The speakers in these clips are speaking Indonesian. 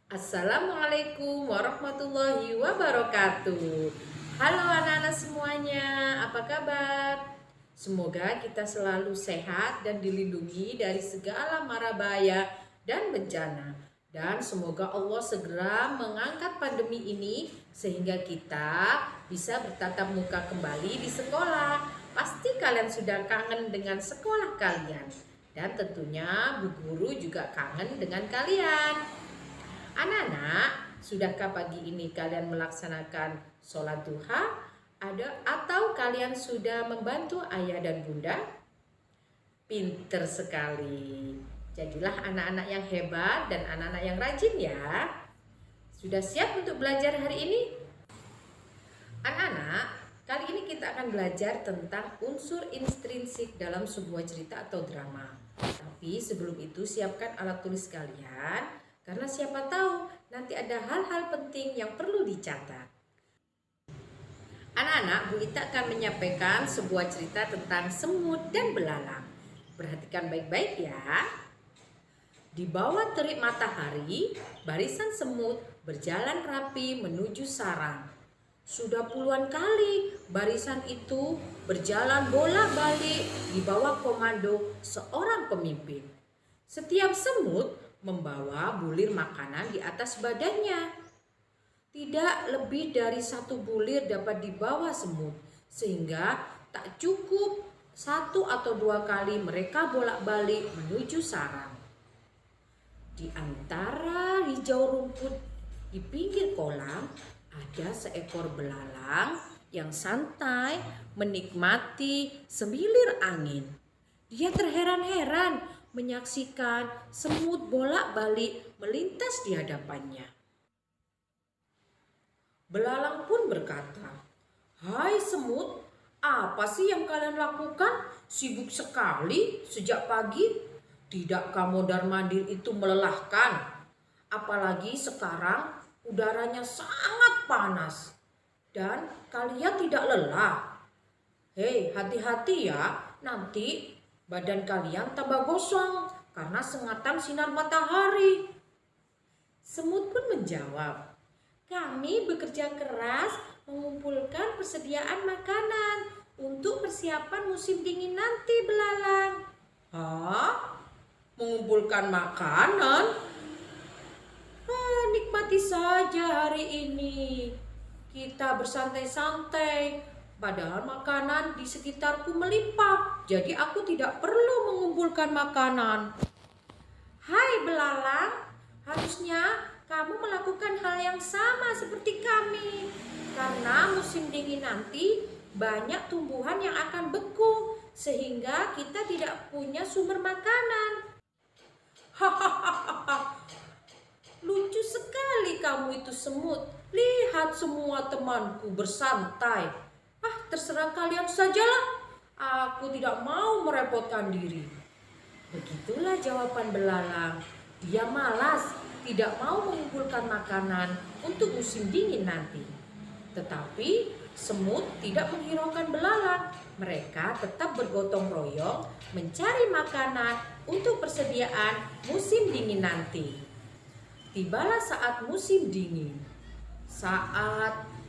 Assalamualaikum warahmatullahi wabarakatuh. Halo anak-anak semuanya, apa kabar? Semoga kita selalu sehat dan dilindungi dari segala mara bahaya dan bencana. Dan semoga Allah segera mengangkat pandemi ini sehingga kita bisa bertatap muka kembali di sekolah. Pasti kalian sudah kangen dengan sekolah kalian. Dan tentunya Bu Guru juga kangen dengan kalian. Anak-anak, sudahkah pagi ini kalian melaksanakan sholat duha? Atau kalian sudah membantu ayah dan bunda? Pinter sekali. Jadilah anak-anak yang hebat dan anak-anak yang rajin ya. Sudah siap untuk belajar hari ini? Anak-anak, kali ini kita akan belajar tentang unsur intrinsik dalam sebuah cerita atau drama. Tapi sebelum itu siapkan alat tulis kalian. Karena siapa tahu nanti ada hal-hal penting yang perlu dicatat. Anak-anak, Bu Ita akan menyampaikan sebuah cerita tentang semut dan belalang. Perhatikan baik-baik ya. Di bawah terik matahari, barisan semut berjalan rapi menuju sarang. Sudah puluhan kali barisan itu berjalan bolak-balik di bawah komando seorang pemimpin. Setiap semut membawa bulir makanan di atas badannya. Tidak lebih dari satu bulir dapat dibawa semut, sehingga tak cukup satu atau dua kali mereka bolak-balik menuju sarang. Di antara hijau rumput di pinggir kolam, ada seekor belalang yang santai menikmati semilir angin. Dia terheran-heran menyaksikan semut bolak-balik melintas di hadapannya. Belalang pun berkata, "Hai semut, apa sih yang kalian lakukan? Sibuk sekali sejak pagi. Tidakkah mondar-mandir itu melelahkan? Apalagi sekarang udaranya sangat panas. Dan kalian tidak lelah? Hei, hati-hati ya, nanti badan kalian tambah gosong karena sengatan sinar matahari." Semut pun menjawab, "Kami bekerja keras mengumpulkan persediaan makanan untuk persiapan musim dingin nanti, belalang." "Hah? Mengumpulkan makanan? Nikmati saja hari ini. Kita bersantai-santai. Padahal makanan di sekitarku melimpah, jadi aku tidak perlu mengumpulkan makanan." "Hai belalang, harusnya kamu melakukan hal yang sama seperti kami. Karena musim dingin nanti banyak tumbuhan yang akan beku, sehingga kita tidak punya sumber makanan." "Hahaha, lucu sekali kamu itu semut. Lihat semua temanku bersantai. Terserah kalian sajalah. Aku tidak mau merepotkan diri." Begitulah jawaban belalang. Dia malas, tidak mau mengumpulkan makanan untuk musim dingin nanti. Tetapi semut tidak menghiraukan belalang. Mereka tetap bergotong royong mencari makanan untuk persediaan musim dingin nanti. Tibalah saat musim dingin. Saat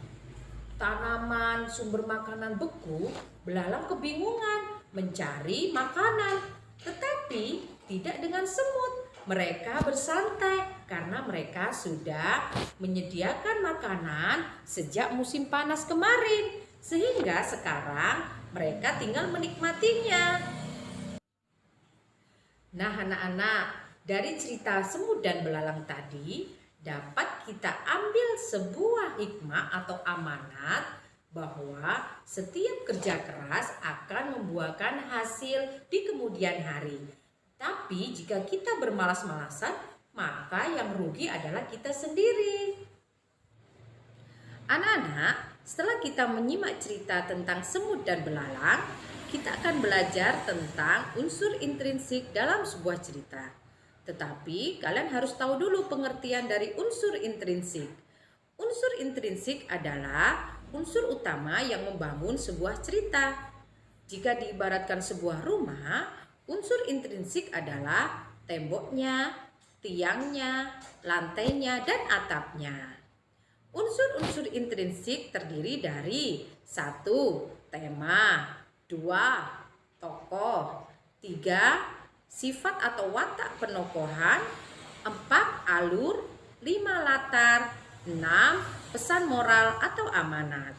tanaman sumber makanan beku, belalang kebingungan mencari makanan. Tetapi tidak dengan semut. Mereka bersantai karena mereka sudah menyediakan makanan sejak musim panas kemarin. Sehingga sekarang mereka tinggal menikmatinya. Nah anak-anak, dari cerita semut dan belalang tadi dapat kita ambil sebuah hikmah atau amanat bahwa setiap kerja keras akan membuahkan hasil di kemudian hari. Tapi jika kita bermalas-malasan, maka yang rugi adalah kita sendiri. Anak-anak, setelah kita menyimak cerita tentang semut dan belalang, kita akan belajar tentang unsur intrinsik dalam sebuah cerita. Tetapi kalian harus tahu dulu pengertian dari unsur intrinsik. Unsur intrinsik adalah unsur utama yang membangun sebuah cerita. Jika diibaratkan sebuah rumah, unsur intrinsik adalah temboknya, tiangnya, lantainya, dan atapnya. Unsur-unsur intrinsik terdiri dari 1. Tema, 2. Tokoh, 3. Sifat atau watak penokohan, 4. Alur, 5. Latar, 6. Pesan moral atau amanat.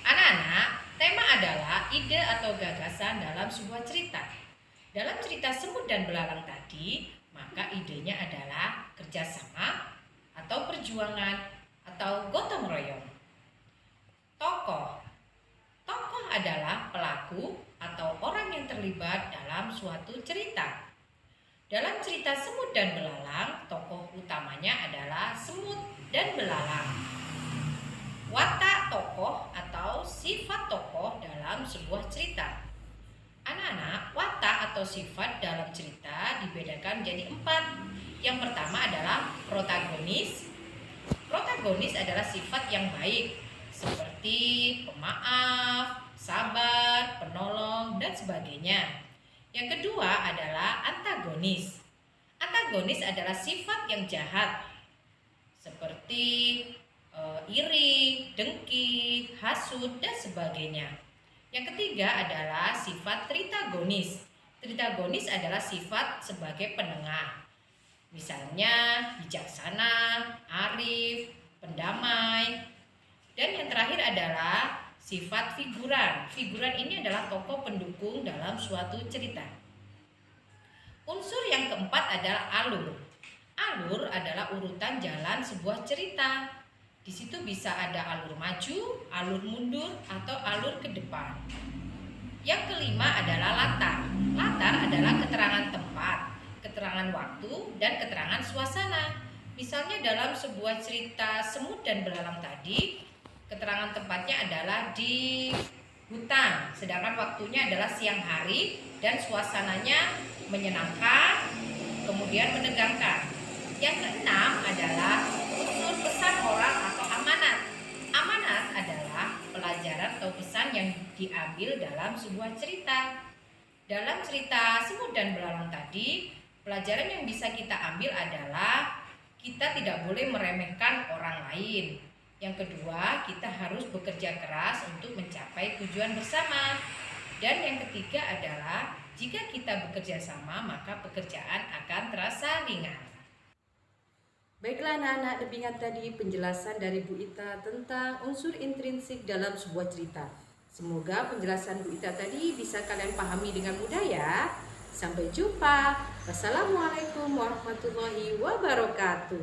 Anak-anak, tema adalah ide atau gagasan dalam sebuah cerita. Dalam cerita Semut dan Belalang tadi, maka idenya adalah kerjasama atau perjuangan atau gotong royong. Tokoh adalah pelaku atau orang yang terlibat dalam suatu cerita. Dalam cerita Semut dan Belalang, tokoh utamanya adalah semut dan belalang. Watak tokoh atau sifat tokoh dalam sebuah cerita. Anak-anak, watak atau sifat dalam cerita dibedakan menjadi 4. Yang pertama adalah protagonis. Protagonis adalah sifat yang baik, seperti pemaaf, sabar, penolong, dan sebagainya. Yang kedua adalah antagonis. Antagonis adalah sifat yang jahat, seperti iri, dengki, hasut, dan sebagainya. Yang ketiga adalah sifat tritagonis. Tritagonis adalah sifat sebagai penengah. Misalnya bijaksana, arif, pendamai. Dan yang terakhir adalah sifat figuran. Figuran ini adalah tokoh pendukung dalam suatu cerita. Unsur yang keempat adalah alur. Alur adalah urutan jalan sebuah cerita. Di situ bisa ada alur maju, alur mundur, atau alur ke depan. Yang kelima adalah latar. Latar adalah keterangan tempat, keterangan waktu, dan keterangan suasana. Misalnya dalam sebuah cerita Semut dan Belalang tadi, keterangan tempatnya adalah di hutan, sedangkan waktunya adalah siang hari dan suasananya menyenangkan, kemudian menegangkan. Yang keenam adalah unsur pesan moral atau amanat. Amanat adalah pelajaran atau pesan yang diambil dalam sebuah cerita. Dalam cerita Semut dan Belalang tadi, pelajaran yang bisa kita ambil adalah kita tidak boleh meremehkan orang lain. Yang kedua, kita harus bekerja keras untuk mencapai tujuan bersama. Dan yang ketiga adalah jika kita bekerja sama, maka pekerjaan akan terasa ringan. Baiklah anak-anak, demikian tadi penjelasan dari Bu Ita tentang unsur intrinsik dalam sebuah cerita. Semoga penjelasan Bu Ita tadi bisa kalian pahami dengan mudah ya. Sampai jumpa. Wassalamualaikum warahmatullahi wabarakatuh.